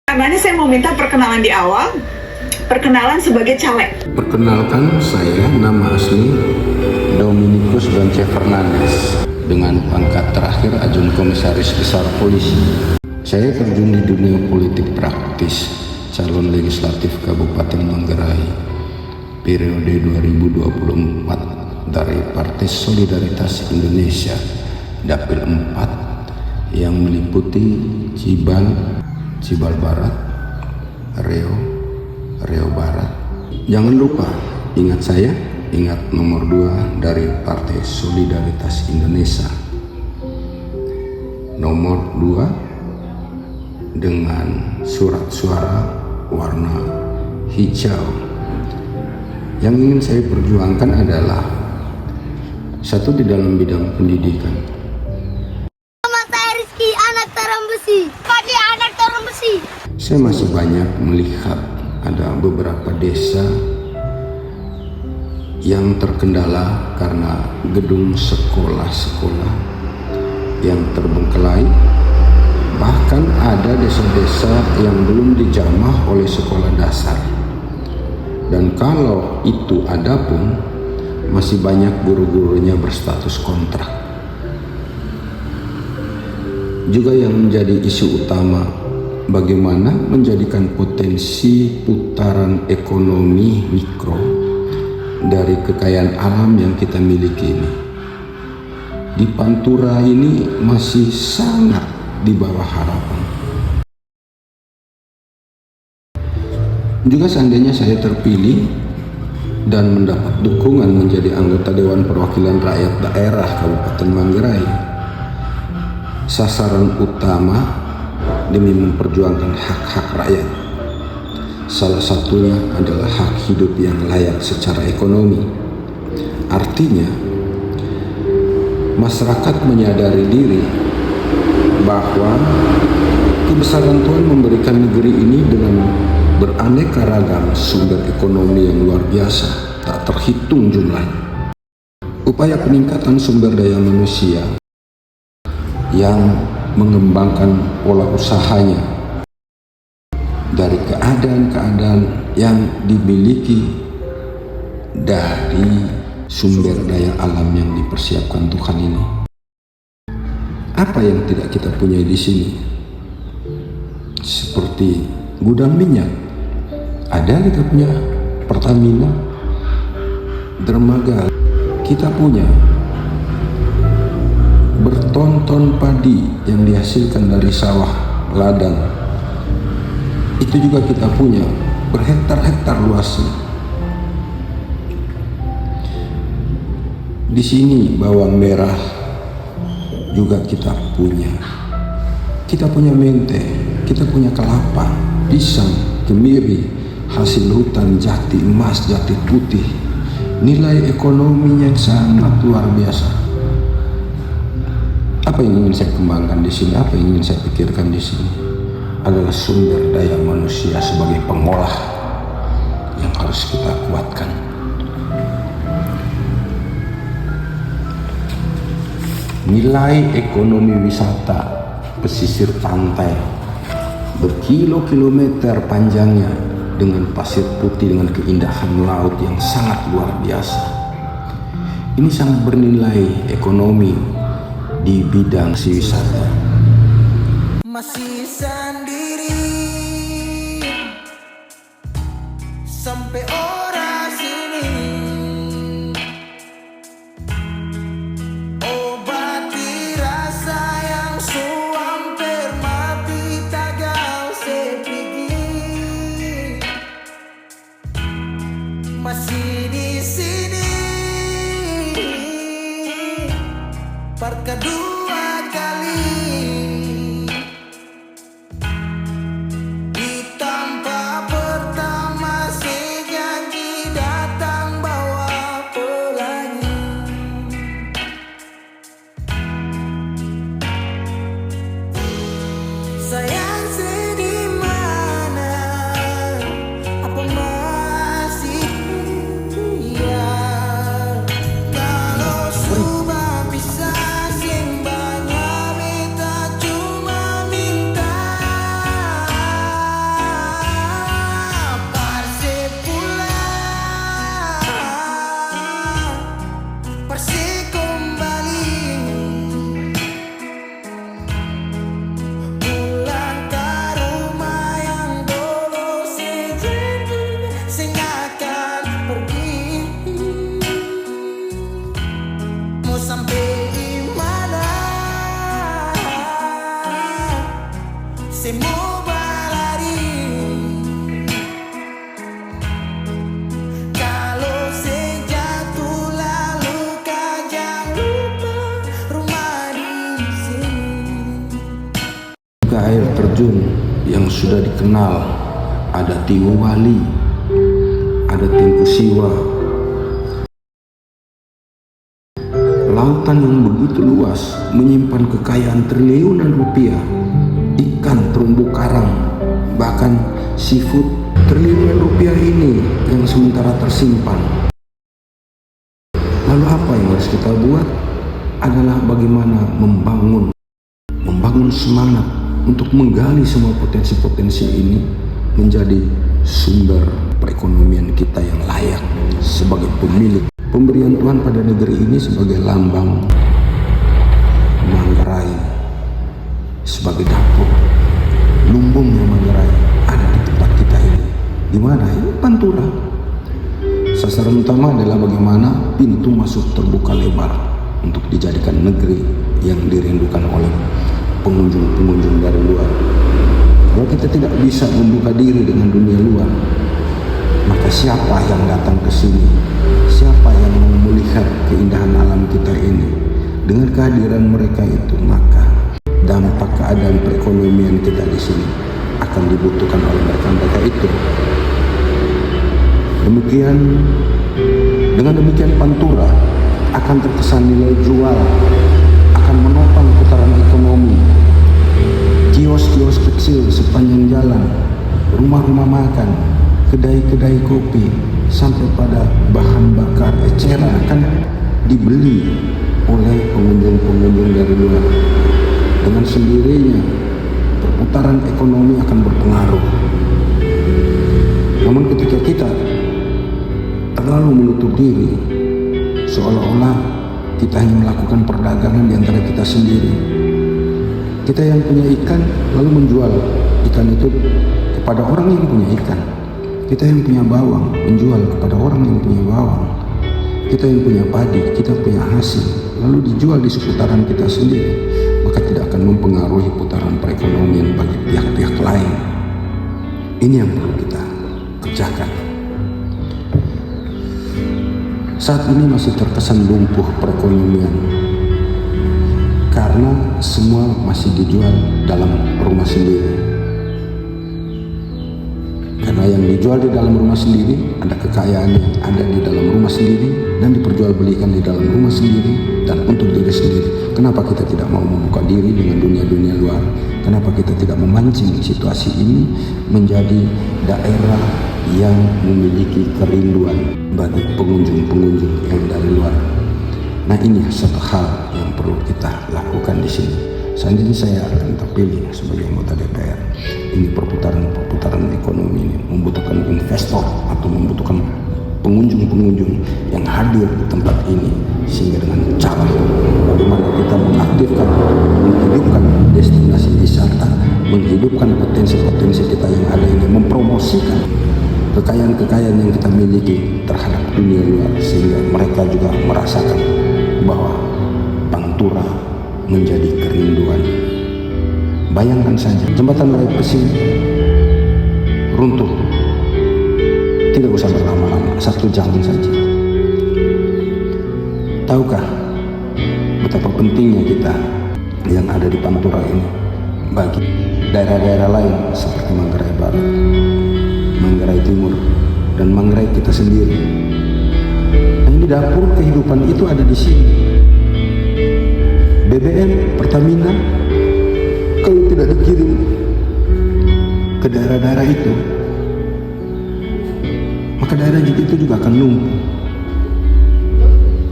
Karenanya saya mau minta perkenalan di awal, perkenalan sebagai caleg. Perkenalkan, saya nama asli Dominikus Donce Fernandes dengan pangkat terakhir Ajun Komisaris Besar Polisi. Saya terjun di dunia politik praktis, calon legislatif Kabupaten Manggarai periode 2024 dari Partai Solidaritas Indonesia Dapil 4 yang meliputi Cibal Barat, Riau Barat. Jangan lupa, ingat nomor 2 dari Partai Solidaritas Indonesia. Nomor 2 dengan surat suara warna hijau. Yang ingin saya perjuangkan adalah satu, di dalam bidang pendidikan. Saya masih banyak melihat ada beberapa desa yang terkendala karena gedung sekolah-sekolah yang terbengkelai. Bahkan ada desa-desa yang belum dijamah oleh sekolah dasar. Dan kalau itu ada pun, masih banyak guru-gurunya berstatus kontrak. Juga yang menjadi isu utama, bagaimana menjadikan potensi putaran ekonomi mikro dari kekayaan alam yang kita miliki ini. Di Pantura ini masih sangat di bawah harapan. Juga seandainya saya terpilih dan mendapat dukungan menjadi anggota Dewan Perwakilan Rakyat Daerah Kabupaten Manggarai, sasaran utama demi memperjuangkan hak-hak rakyat, salah satunya adalah hak hidup yang layak secara ekonomi. Artinya, masyarakat menyadari diri bahwa kebesaran Tuhan memberikan negeri ini dengan beraneka ragam sumber ekonomi yang luar biasa, tak terhitung jumlahnya. Upaya peningkatan sumber daya manusia yang mengembangkan pola usahanya dari keadaan-keadaan yang dimiliki dari sumber daya alam yang dipersiapkan Tuhan ini. Apa yang tidak kita punya di sini? Seperti gudang minyak, ada kita punya Pertamina, dermaga kita punya, berton-ton padi yang dihasilkan dari sawah ladang itu juga kita punya, berhektar-hektar luasnya. Di sini bawang merah juga kita punya mente, kita punya kelapa, pisang, kemiri, hasil hutan, jati emas, jati putih, nilai ekonominya yang sangat luar biasa. Apa yang ingin saya kembangkan di sini, apa yang ingin saya pikirkan di sini adalah sumber daya manusia sebagai pengolah yang harus kita kuatkan. Nilai ekonomi wisata pesisir pantai berkilo-kilometer panjangnya dengan pasir putih, dengan keindahan laut yang sangat luar biasa. Ini sangat bernilai ekonomi di bidang wisata. Masih sendiri sampai orang sini obati rasa yang hampir mati tagal sepigi. Masih di sini part kedua kali di tanpa pertama si janji datang bawa pelangi. Sayang sedih mana, apa masih ya kalau sudah bisa sing semua berlari. Kalau sejatuh lalu kau jangan lupa rumah di sini. Juga air terjun yang sudah dikenal, ada Tiwo Wali, ada Tengku Siwa. Lautan yang begitu luas menyimpan kekayaan triliunan rupiah, ikan terumbu karang, bahkan seafood. Triliunan rupiah ini yang sementara tersimpan. Lalu apa yang harus kita buat? Adalah bagaimana membangun semangat untuk menggali semua potensi-potensi ini menjadi sumber perekonomian kita yang layak sebagai pemilik. Pemberian Tuhan pada negeri ini sebagai lambang, Manggarai sebagai dapur, lumbungnya Manggarai ada di tempat kita ini. Di mana? Ini Pantura. Sasaran utama adalah bagaimana pintu masuk terbuka lebar untuk dijadikan negeri yang dirindukan oleh pengunjung-pengunjung dari luar. Kalau kita tidak bisa membuka diri dengan dunia luar, maka siapa yang datang ke sini? Siapa yang mau melihat keindahan alam kita ini? Dengan kehadiran mereka itu, maka dampak keadaan perekonomian kita di sini akan dibutuhkan oleh mereka itu. Dengan demikian Pantura akan terkesan nilai jual, akan menopang putaran ekonomi. Kios-kios kecil sepanjang jalan, rumah-rumah makan, kedai-kedai kopi, sampai pada bahan bakar eceran akan dibeli oleh pengunjung-pengunjung dari luar. Dengan sendirinya perputaran ekonomi akan berpengaruh. Namun ketika kita terlalu menutup diri, seolah-olah kita hanya melakukan perdagangan di antara kita sendiri. Kita yang punya ikan lalu menjual ikan itu kepada orang yang punya ikan. Kita yang punya bawang menjual kepada orang yang punya bawang. Kita yang punya padi, kita punya hasil, lalu dijual di seputaran kita sendiri, maka tidak akan mempengaruhi putaran perekonomian bagi pihak-pihak lain. Ini yang perlu kita kerjakan. Saat ini masih terkesan lumpuh perekonomian karena semua masih dijual dalam rumah sendiri. Karena yang dijual di dalam rumah sendiri, ada kekayaan yang ada di dalam rumah sendiri dan diperjualbelikan di dalam rumah sendiri dan untuk diri sendiri. Kenapa kita tidak mau membuka diri dengan dunia-dunia luar? Kenapa kita tidak memancing situasi ini menjadi daerah yang memiliki kerinduan bagi pengunjung-pengunjung yang dari luar? Nah, ini satu hal yang perlu kita lakukan di sini. Seandainya saya akan terpilih sebagai anggota DPR, ini perputaran ekonomi ini membutuhkan investor atau membutuhkan pengunjung-pengunjung yang hadir di tempat ini, sehingga dengan cara bagaimana kita menghidupkan destinasi wisata, menghidupkan potensi-potensi kita yang ada ini, mempromosikan kekayaan-kekayaan yang kita miliki terhadap dunia luar, sehingga mereka juga merasakan bahwa Pantura menjadi kerinduan. Bayangkan saja jembatan Raya Pesing runtuh, tidak usah berlama-lama, 1 jam saja. Tahukah betapa pentingnya kita yang ada di Pantura ini bagi daerah-daerah lain seperti Manggarai Barat, Manggarai Timur, dan Manggarai kita sendiri. Nah, ini dapur kehidupan itu ada di sini. BBM, Pertamina, kalau tidak dikirim ke daerah-daerah itu, maka daerah itu juga akan lumpuh.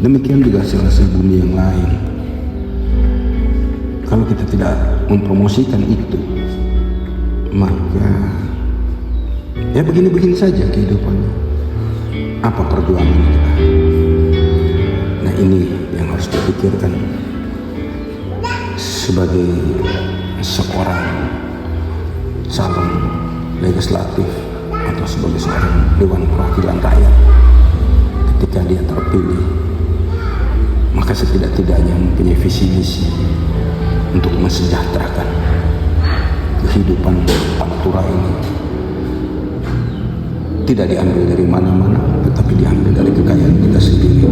Demikian juga sel-sel bumi yang lain. Kalau kita tidak mempromosikan itu, maka ya begini-begini saja kehidupannya. Apa perjuangan kita? Nah, ini yang harus dipikirkan sebagai seorang calon legislatif atau sebagai seorang Dewan Perwakilan Rakyat. Ketika dia terpilih, maka setidak-tidaknya mempunyai visi misi untuk mensejahterakan kehidupan Pantura ini tidak diambil dari mana-mana, tetapi diambil dari kekayaan kita sendiri.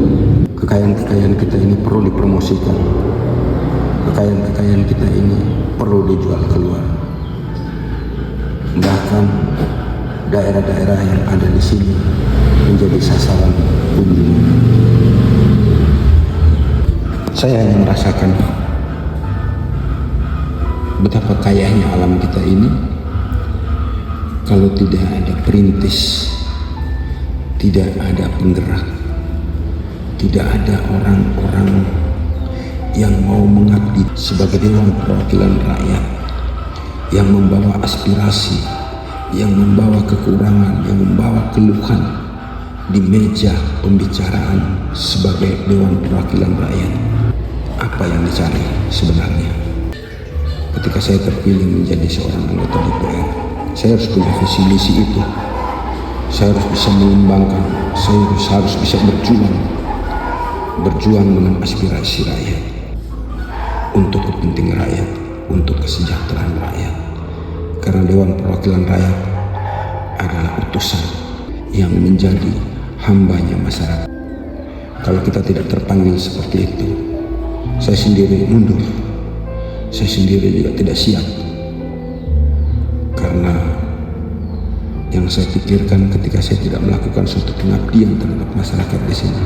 Kekayaan-kekayaan kita ini perlu dipromosikan. Kekayaan-kekayaan kita ini perlu dijual keluar. Bahkan daerah-daerah yang ada di sini menjadi sasaran kunjungan. Saya hanya merasakan betapa kayanya alam kita ini kalau tidak ada perintis, tidak ada penggerak, tidak ada orang-orang yang mau mengabdi sebagai dewan perwakilan rakyat, yang membawa aspirasi, yang membawa kekurangan, yang membawa keluhan di meja pembicaraan sebagai dewan perwakilan rakyat. Apa yang dicari sebenarnya? Ketika saya terpilih menjadi seorang anggota DPR, saya harus punya visi misi itu. Saya harus bisa mengembangkan, saya harus bisa berjuang dengan aspirasi rakyat, untuk kepentingan rakyat, untuk kesejahteraan rakyat. Karena Dewan Perwakilan Rakyat adalah utusan yang menjadi hambanya masyarakat. Kalau kita tidak terpanggil seperti itu, saya sendiri mundur. Saya sendiri juga tidak siap. Karena yang saya pikirkan ketika saya tidak melakukan suatu pengabdian terhadap masyarakat di sini,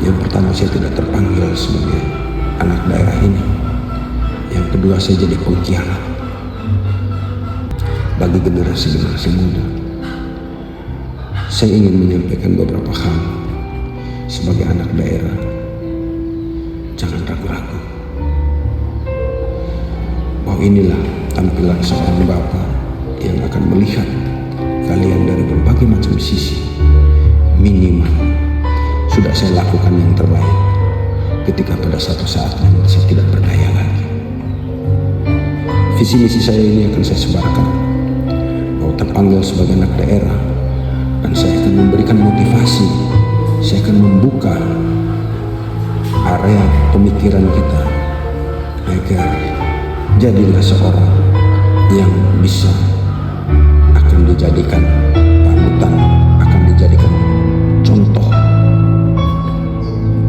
yang pertama saya tidak terpanggil sebagai anak daerah ini. Yang kedua, saya jadi pengkhianat bagi generasi-generasi muda. Saya ingin menyampaikan beberapa hal sebagai anak daerah. Jangan ragu-ragu. Bahwa inilah tampilan seorang bapak yang akan melihat kalian dari berbagai macam sisi. Minimal sudah saya lakukan yang terbaik ketika pada satu saat saya tidak berdaya lagi. Visi misi saya ini akan saya sebarkan, bahwa terpanggil sebagai anak daerah, dan saya akan memberikan motivasi. Saya akan membuka area pemikiran kita agar jadilah seorang yang bisa akan dijadikan panutan, akan dijadikan contoh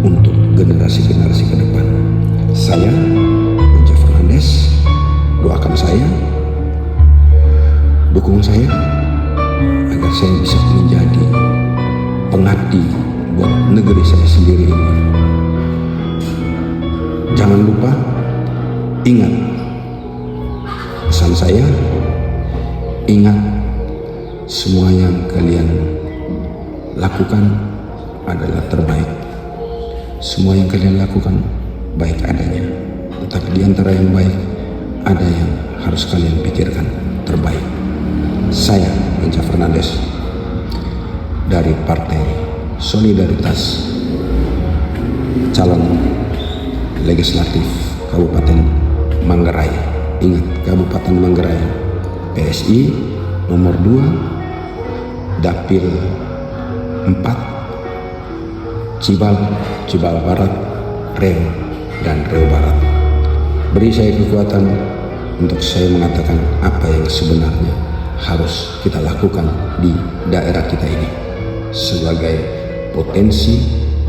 untuk generasi-generasi ke depan. Saya, Anja Fernandes, doakan saya, dukung saya, agar saya bisa menjadi pengabdi buat negeri saya sendiri ini. Jangan lupa, ingat pesan saya, ingat semua yang kalian lakukan adalah terbaik. Semua yang kalian lakukan baik adanya, tetapi di antara yang baik ada yang harus kalian pikirkan terbaik. Saya, Anja Fernandes, dari Partai Solidaritas, calon legislatif Kabupaten Manggarai. Ingat, Kabupaten Manggarai, PSI nomor 2, Dapil 4, Cibal Barat, Riau, dan Riau Barat. Beri saya kekuatan untuk saya mengatakan apa yang sebenarnya harus kita lakukan di daerah kita ini sebagai potensi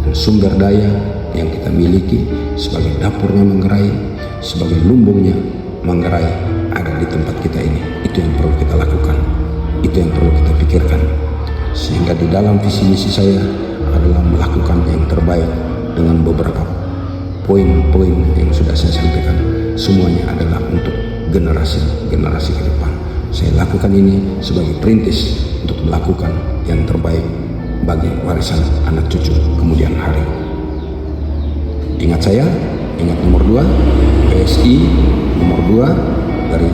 dan sumber daya yang kita miliki, sebagai dapurnya Manggarai, sebagai lumbungnya Manggarai ada di tempat kita ini. Itu yang perlu kita lakukan, itu yang perlu kita pikirkan, sehingga di dalam visi misi saya adalah melakukan yang terbaik dengan beberapa poin-poin yang sudah saya sampaikan. Semuanya adalah untuk generasi-generasi ke depan. Saya lakukan ini sebagai perintis untuk melakukan yang terbaik bagi warisan anak cucu kemudian hari. Ingat saya, ingat nomor 2, PSI nomor 2 dari